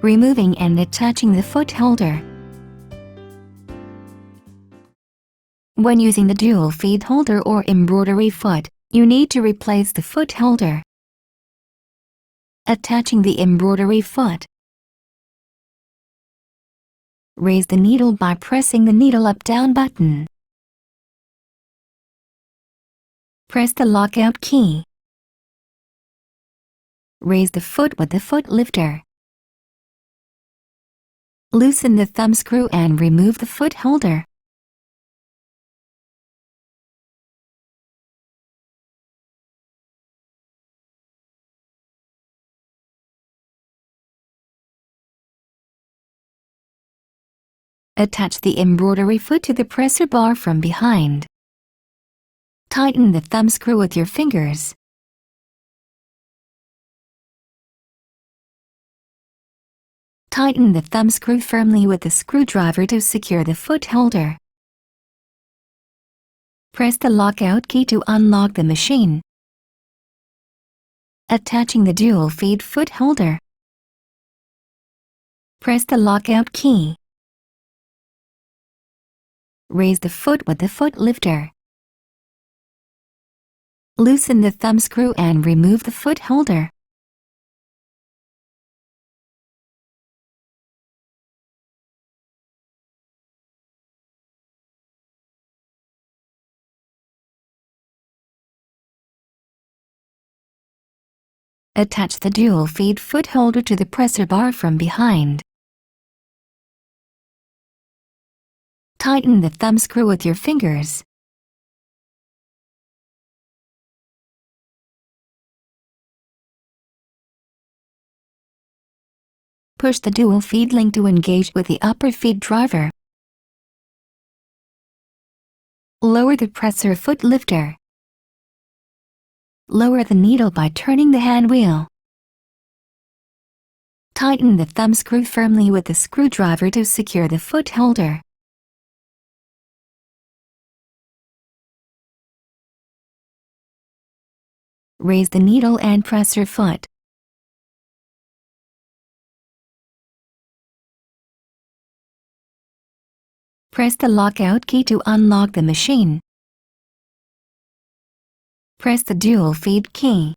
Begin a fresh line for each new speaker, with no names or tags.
removing and attaching the foot holder. When using the dual feed holder or embroidery foot, you need to replace the foot holder. Attaching the embroidery foot. Raise the needle by pressing the needle up-down button. Press the lockout key. Raise the foot with the foot lifter. Loosen the thumb screw and remove the foot holder. Attach the embroidery foot to the presser bar from behind. Tighten the thumb screw with your fingers. Tighten the thumb screw firmly with the screwdriver to secure the foot holder. Press the lockout key to unlock the machine. Attaching the dual feed foot holder. Press the lockout key. Raise the foot with the foot lifter. Loosen the thumb screw and remove the foot holder. Attach the dual feed foot holder to the presser bar from behind. Tighten the thumb screw with your fingers. Push the dual feed link to engage with the upper feed driver. Lower the presser foot lifter. Lower the needle by turning the hand wheel. Tighten the thumb screw firmly with the screwdriver to secure the foot holder. Raise the needle and presser foot. Press the lockout key to unlock the machine. Press the dual feed key.